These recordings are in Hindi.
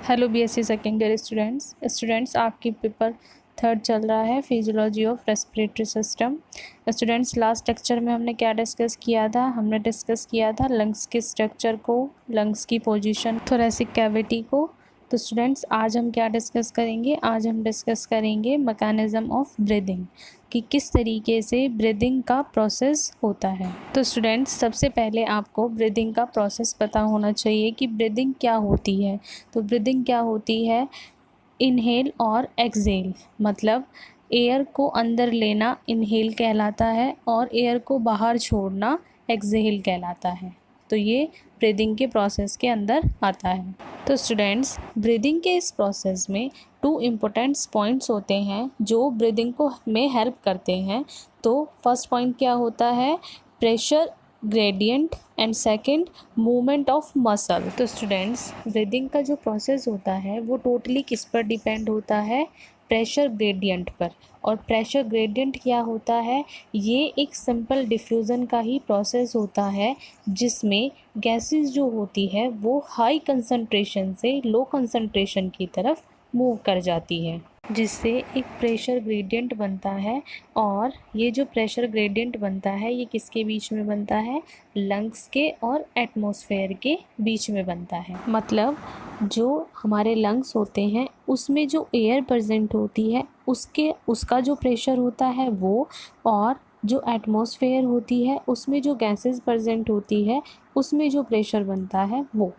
Hello BSc second year students आपकी पेपर थर्ड चल रहा है physiology of respiratory system. Students last lecture में हमने क्या डिस्कस किया था? हमने डिस्कस किया था लंग्स के स्ट्रक्चर को, लंग्स की पोजीशन, थोरेसिक कैविटी को। तो स्टूडेंट्स आज हम क्या डिस्कस करेंगे? आज हम डिस्कस करेंगे मैकेनिज़्म ऑफ ब्रीदिंग, कि किस तरीके से ब्रीदिंग का प्रोसेस होता है। तो स्टूडेंट्स सबसे पहले आपको ब्रीदिंग का प्रोसेस पता होना चाहिए कि ब्रीदिंग क्या होती है। तो ब्रीदिंग क्या होती है? इनहेल और एक्सहेल, मतलब एयर को अंदर लेना इनहेल कहलाता है और एयर को बाहर छोड़ना एक्सहेल कहलाता है। तो ये ब्रीदिंग के प्रोसेस के अंदर आता है। तो स्टूडेंट्स ब्रीदिंग के इस प्रोसेस में टू इम्पोर्टेंट पॉइंट्स होते हैं जो ब्रीदिंग को में हेल्प करते हैं। तो फर्स्ट पॉइंट क्या होता है? Pressure gradient and second movement of muscle. तो स्टूडेंट्स ब्रीदिंग का जो प्रोसेस होता है वो टोटली किस पर डिपेंड होता है? प्रेशर ग्रेडियंट पर। और प्रेशर ग्रेडियंट क्या होता है? ये एक सिंपल डिफ्यूज़न का ही प्रोसेस होता है जिसमें गैसेस जो होती है वो हाई कंसंट्रेशन से लो कंसंट्रेशन की तरफ मूव कर जाती है, जिससे एक प्रेशर ग्रेडियंट बनता है। और ये जो प्रेशर ग्रेडियंट बनता है ये किसके बीच में बनता है? लंग्स के और एटमॉस्फेयर के बीच में बनता है। मतलब जो हमारे लंग्स होते हैं उसमें जो एयर प्रेजेंट होती है उसका जो प्रेशर होता है वो, और जो एटमॉस्फेयर होती है उसमें जो गैसेस प्रेजेंट होती है उसमें जो प्रेशर बनता है वो।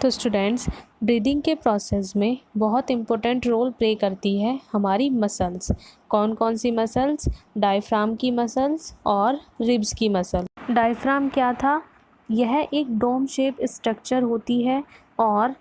तो स्टूडेंट्स ब्रीदिंग के प्रोसेस में बहुत इम्पोर्टेंट रोल प्ले करती है हमारी मसल्स। कौन कौन सी मसल्स? डायफ्राम की मसल्स और रिब्स की मसल। डायफ्राम क्या था? यह एक डोम शेप स्ट्रक्चर होती है और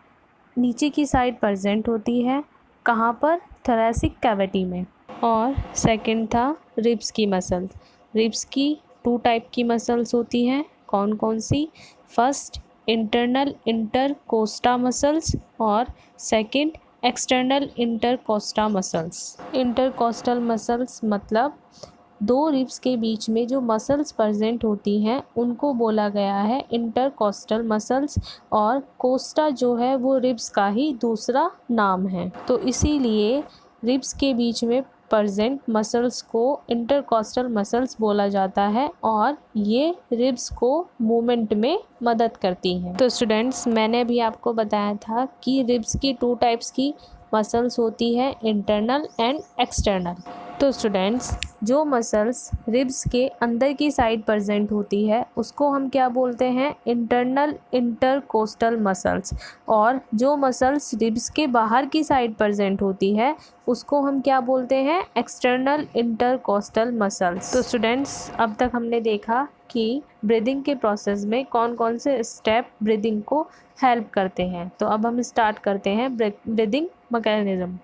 नीचे की साइड प्रेजेंट होती है। कहाँ पर? थोरेसिक कैविटी में। और सेकंड था रिब्स की मसल्स। रिब्स की टू टाइप की मसल्स होती हैं। कौन कौन सी? फर्स्ट इंटरनल इंटरकोस्टा मसल्स और second external intercostal muscles. Intercostal muscles मतलब दो रिब्स के बीच में जो मसल्स प्रेजेंट होती हैं उनको बोला गया है इंटरकोस्टल मसल्स, और कोस्टा जो है वो रिब्स का ही दूसरा नाम है। तो इसीलिए रिब्स के बीच में प्रेजेंट मसल्स को इंटरकोस्टल मसल्स बोला जाता है और ये रिब्स को मूवमेंट में मदद करती हैं। तो स्टूडेंट्स मैंने भी आपको बताया था कि रिब्स की टू टाइप्स की मसल्स होती है, इंटरनल एंड एक्सटर्नल। तो स्टूडेंट्स जो मसल्स रिब्स के अंदर की साइड प्रेजेंट होती है उसको हम क्या बोलते हैं? Internal intercostal muscles. और जो मसल्स रिब्स के बाहर की साइड प्रेजेंट होती है उसको हम क्या बोलते हैं? External intercostal muscles. तो स्टूडेंट्स अब तक हमने देखा कि ब्रीदिंग के प्रोसेस में कौन कौन से स्टेप ब्रीदिंग को हेल्प करते हैं। तो अब हम स्टार्ट करते हैं ब्रीदिंग मैकेनिज्म।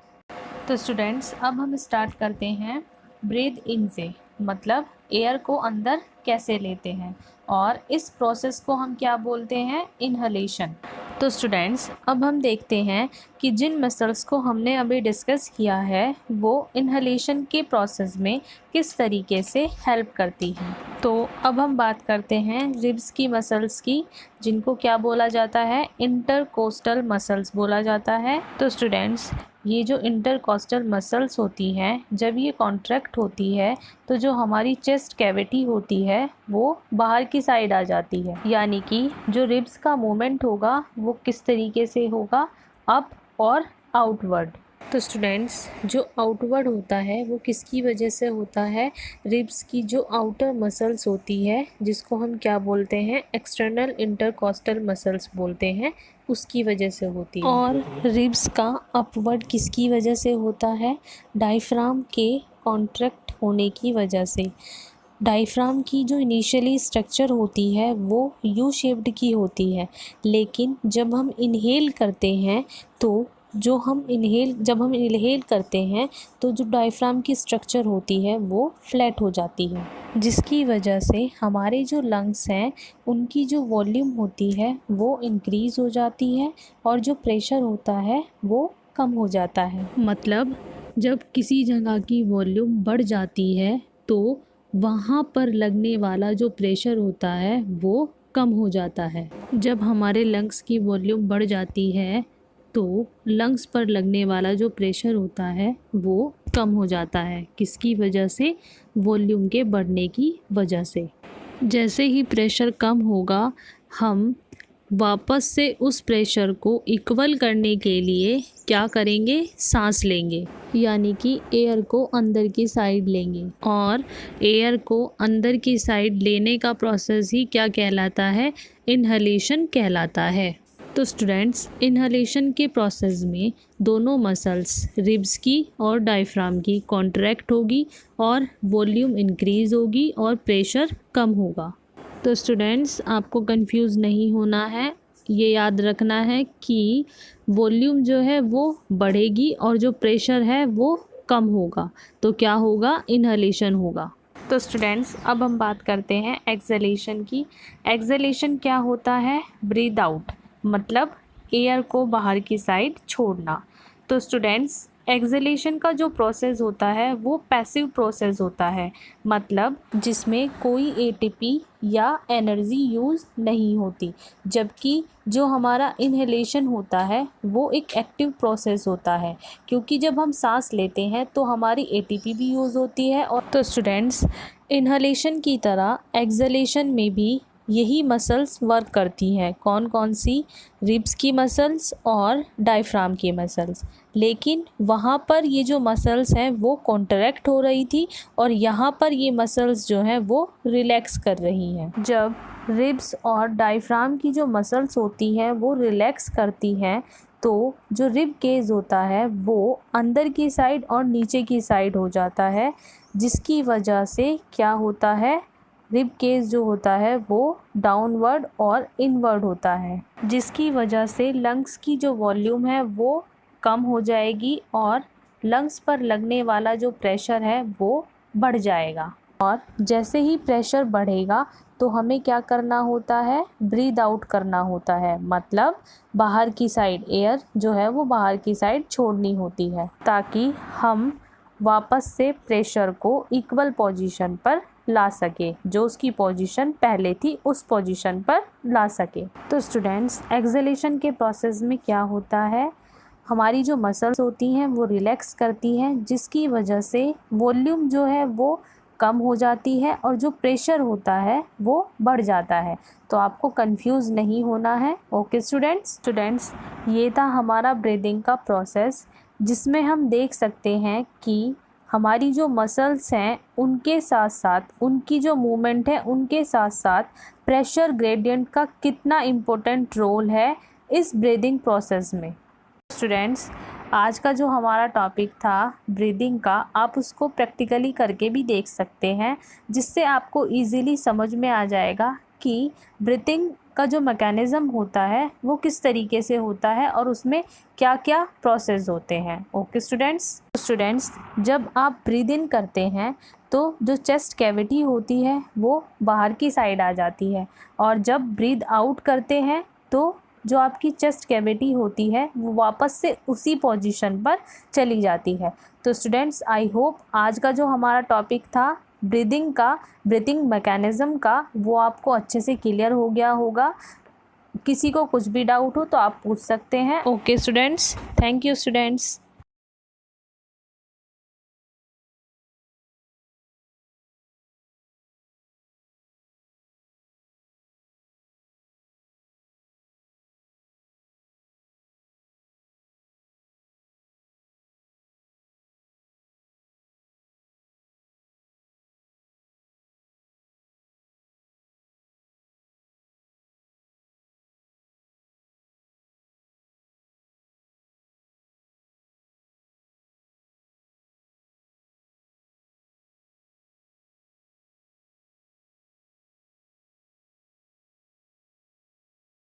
तो स्टूडेंट्स अब हम स्टार्ट करते हैं ब्रीद इन से, मतलब एयर को अंदर कैसे लेते हैं, और इस प्रोसेस को हम क्या बोलते हैं? इनहलेशन। तो स्टूडेंट्स अब हम देखते हैं कि जिन मसल्स को हमने अभी डिस्कस किया है वो इनहलेशन के प्रोसेस में किस तरीके से हेल्प करती हैं। तो अब हम बात करते हैं रिब्स की मसल्स की, जिनको क्या बोला जाता है? इंटरकोस्टल मसल्स बोला जाता है। तो स्टूडेंट्स ये जो इंटरकोस्टल मसल्स होती हैं जब ये कॉन्ट्रैक्ट होती है तो जो हमारी चेस्ट कैविटी होती है वो बाहर की साइड आ जाती है, यानी कि जो रिब्स का मूवमेंट होगा वो किस तरीके से होगा? अप और आउटवर्ड। तो स्टूडेंट्स जो आउटवर्ड होता है वो किसकी वजह से होता है? रिब्स की जो आउटर मसल्स होती है जिसको हम क्या बोलते हैं? एक्सटर्नल इंटरकोस्टल मसल्स बोलते हैं, उसकी वजह से होती है। और रिब्स का अपवर्ड किसकी वजह से होता है? डायफ्राम के कॉन्ट्रैक्ट होने की वजह से। डायफ्राम की जो इनिशियली स्ट्रक्चर होती है वो यू शेप्ड की होती है, लेकिन जब हम इनहेल करते हैं तो जब हम इनहेल करते हैं तो जो डायफ्राम की स्ट्रक्चर होती है वो फ्लैट हो जाती है, जिसकी वजह से हमारे जो लंग्स हैं उनकी जो वॉल्यूम होती है वो इंक्रीज़ हो जाती है और जो प्रेशर होता है वो कम हो जाता है। मतलब जब किसी जगह की वॉल्यूम बढ़ जाती है तो वहाँ पर लगने वाला जो प्रेशर होता है वो कम हो जाता है। जब हमारे लंग्स की वॉल्यूम बढ़ जाती है तो लंग्स पर लगने वाला जो प्रेशर होता है वो कम हो जाता है। किसकी वजह से? वॉल्यूम के बढ़ने की वजह से। जैसे ही प्रेशर कम होगा, हम वापस से उस प्रेशर को इक्वल करने के लिए क्या करेंगे? सांस लेंगे, यानी कि एयर को अंदर की साइड लेंगे। और एयर को अंदर की साइड लेने का प्रोसेस ही क्या कहलाता है? इन्हलेशन कहलाता है। तो स्टूडेंट्स, इन्हलेशन के प्रोसेस में दोनों मसल्स रिब्स की और डायफ्राम की कॉन्ट्रैक्ट होगी और वॉल्यूम इंक्रीज़ होगी और प्रेशर कम होगा। तो स्टूडेंट्स, आपको कंफ्यूज नहीं होना है, ये याद रखना है कि वॉल्यूम जो है वो बढ़ेगी और जो प्रेशर है वो कम होगा। तो क्या होगा? इन्हलेशन होगा। तो स्टूडेंट्स, अब हम बात करते हैं एक्सहेलेशन की। एक्सहेलेशन क्या होता है? ब्रीद आउट, मतलब एयर को बाहर की साइड छोड़ना। तो स्टूडेंट्स, एक्सहेलेशन का जो प्रोसेस होता है वो पैसिव प्रोसेस होता है, मतलब जिसमें कोई एटीपी या एनर्जी यूज़ नहीं होती। जबकि जो हमारा इन्हेलेशन होता है वो एक एक्टिव प्रोसेस होता है, क्योंकि जब हम सांस लेते हैं तो हमारी एटीपी भी यूज़ होती है। और तो स्टूडेंट्स, इन्हेलेशन की तरह एक्सहेलेशन में भी यही मसल्स वर्क करती हैं। कौन कौन सी? रिब्स की मसल्स और डायफ्राम की मसल्स। लेकिन वहाँ पर ये जो मसल्स हैं वो कॉन्ट्रैक्ट हो रही थी और यहाँ पर ये मसल्स जो हैं वो रिलैक्स कर रही हैं। जब रिब्स और डायफ्राम की जो मसल्स होती हैं वो रिलैक्स करती हैं तो जो रिब केज होता है वो अंदर की साइड और नीचे की साइड हो जाता है, जिसकी वजह से क्या होता है? रिब केज जो होता है वो डाउनवर्ड और इनवर्ड होता है, जिसकी वजह से लंग्स की जो वॉल्यूम है वो कम हो जाएगी और लंग्स पर लगने वाला जो प्रेशर है वो बढ़ जाएगा। और जैसे ही प्रेशर बढ़ेगा तो हमें क्या करना होता है? ब्रीद आउट करना होता है, मतलब बाहर की साइड एयर जो है वो बाहर की साइड छोड़नी होती है, ताकि हम वापस से प्रेशर को इक्वल पोजीशन पर ला सके, जो उसकी पोजीशन पहले थी उस पोजीशन पर ला सके। तो स्टूडेंट्स, एक्सहेलेशन के प्रोसेस में क्या होता है? हमारी जो मसल्स होती हैं वो रिलैक्स करती हैं, जिसकी वजह से वॉल्यूम जो है वो कम हो जाती है और जो प्रेशर होता है वो बढ़ जाता है। तो आपको कंफ्यूज नहीं होना है। ओके स्टूडेंट्स, ये था हमारा ब्रीदिंग का प्रोसेस, जिसमें हम देख सकते हैं कि हमारी जो मसल्स हैं उनके साथ साथ उनकी जो मूवमेंट है उनके साथ साथ प्रेशर ग्रेडियंट का कितना इम्पोर्टेंट रोल है इस ब्रीदिंग प्रोसेस में। स्टूडेंट्स, आज का जो हमारा टॉपिक था ब्रीदिंग का, आप उसको प्रैक्टिकली करके भी देख सकते हैं, जिससे आपको इजीली समझ में आ जाएगा कि ब्रीथिंग का जो मैकेनिज़्म होता है वो किस तरीके से होता है और उसमें क्या क्या प्रोसेस होते हैं। ओके स्टूडेंट्स, जब आप ब्रीद इन करते हैं तो जो चेस्ट कैविटी होती है वो बाहर की साइड आ जाती है, और जब ब्रीद आउट करते हैं तो जो आपकी चेस्ट कैविटी होती है वो वापस से उसी पोजीशन पर चली जाती है। तो स्टूडेंट्स, आई होप आज का जो हमारा टॉपिक था ब्रीथिंग मैकेनिज़्म का, वो आपको अच्छे से क्लियर हो गया होगा। किसी को कुछ भी डाउट हो तो आप पूछ सकते हैं। Okay students, thank you students.